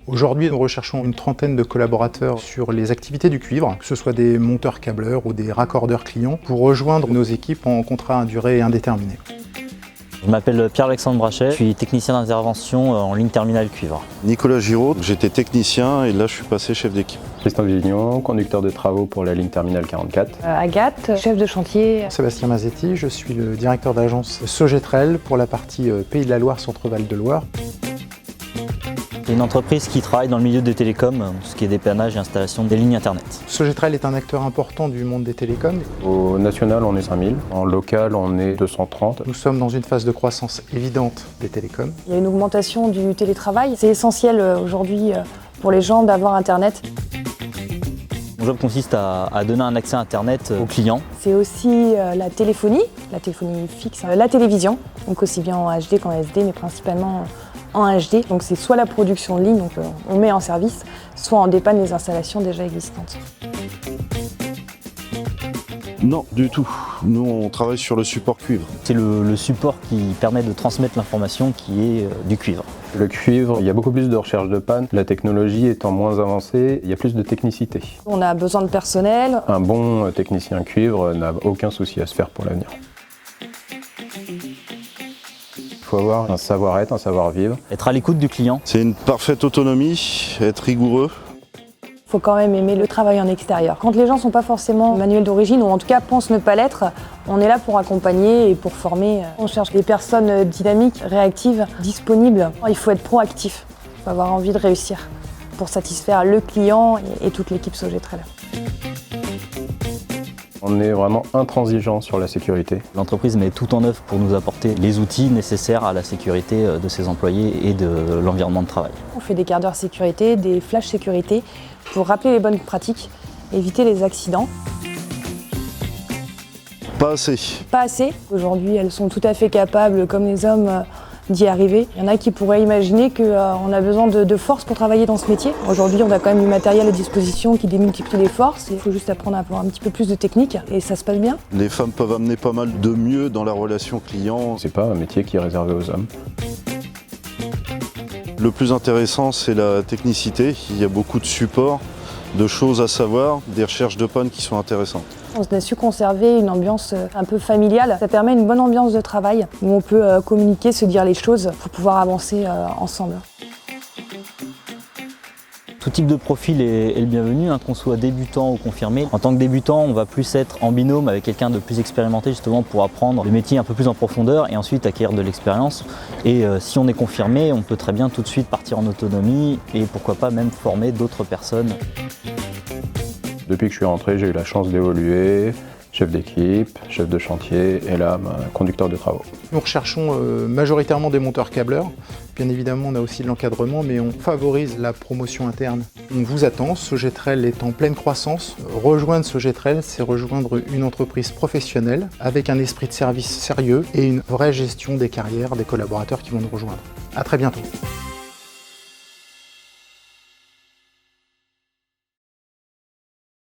Aujourd'hui, nous recherchons une trentaine de collaborateurs sur les activités du cuivre, que ce soit des monteurs câbleurs ou des raccordeurs clients, pour rejoindre nos équipes en contrat à durée indéterminée. Je m'appelle Pierre-Alexandre Brachet, je suis technicien d'intervention en ligne terminale cuivre. Nicolas Giraud, j'étais technicien et là je suis passé chef d'équipe. Christophe Vignon, conducteur de travaux pour la ligne terminale 44. Agathe, chef de chantier. Sébastien Mazetti, je suis le directeur d'agence Sogetrel pour la partie Pays de la Loire, Centre-Val de Loire. C'est une entreprise qui travaille dans le milieu des télécoms, ce qui est dépannage et installation des lignes internet. Sogetrel est un acteur important du monde des télécoms. Au national, on est 5000. En local, on est 230. Nous sommes dans une phase de croissance évidente des télécoms. Il y a une augmentation du télétravail. C'est essentiel aujourd'hui pour les gens d'avoir Internet. Mon job consiste à donner un accès à Internet aux clients. C'est aussi la téléphonie fixe, la télévision, donc aussi bien en HD qu'en SD, mais principalement en HD. Donc c'est soit la production de ligne, donc on met en service, soit on dépanne les installations déjà existantes. Non, du tout. Nous, on travaille sur le support cuivre. C'est le support qui permet de transmettre l'information qui est du cuivre. Le cuivre, il y a beaucoup plus de recherche de panne. La technologie étant moins avancée, il y a plus de technicité. On a besoin de personnel. Un bon technicien cuivre n'a aucun souci à se faire pour l'avenir. Il faut avoir un savoir-être, un savoir-vivre. Être à l'écoute du client. C'est une parfaite autonomie, être rigoureux. Il faut quand même aimer le travail en extérieur. Quand les gens ne sont pas forcément manuels d'origine, ou en tout cas pensent ne pas l'être, on est là pour accompagner et pour former. On cherche des personnes dynamiques, réactives, disponibles. Il faut être proactif, il faut avoir envie de réussir pour satisfaire le client et toute l'équipe Sogetrel. On est vraiment intransigeant sur la sécurité. L'entreprise met tout en œuvre pour nous apporter les outils nécessaires à la sécurité de ses employés et de l'environnement de travail. On fait des quarts d'heure sécurité, des flashs sécurité pour rappeler les bonnes pratiques, éviter les accidents. Pas assez. Pas assez. Aujourd'hui, elles sont tout à fait capables, comme les hommes, d'y arriver. Il y en a qui pourraient imaginer qu'on a besoin de force pour travailler dans ce métier. Aujourd'hui, on a quand même du matériel à disposition qui démultiplie les forces. Il faut juste apprendre à avoir un petit peu plus de technique et ça se passe bien. Les femmes peuvent amener pas mal de mieux dans la relation client. C'est pas un métier qui est réservé aux hommes. Le plus intéressant, c'est la technicité. Il y a beaucoup de supports, de choses à savoir, des recherches de panne qui sont intéressantes. On a su conserver une ambiance un peu familiale. Ça permet une bonne ambiance de travail où on peut communiquer, se dire les choses pour pouvoir avancer ensemble. Tout type de profil est le bienvenu, qu'on soit débutant ou confirmé. En tant que débutant, on va plus être en binôme avec quelqu'un de plus expérimenté justement pour apprendre le métier un peu plus en profondeur et ensuite acquérir de l'expérience. Et si on est confirmé, on peut très bien tout de suite partir en autonomie et pourquoi pas même former d'autres personnes. Depuis que je suis rentré, j'ai eu la chance d'évoluer. Chef d'équipe, chef de chantier et là, conducteur de travaux. Nous recherchons majoritairement des monteurs câbleurs. Bien évidemment, on a aussi de l'encadrement, mais on favorise la promotion interne. On vous attend, Sogetrel est en pleine croissance. Rejoindre Sogetrel, c'est rejoindre une entreprise professionnelle avec un esprit de service sérieux et une vraie gestion des carrières des collaborateurs qui vont nous rejoindre. À très bientôt.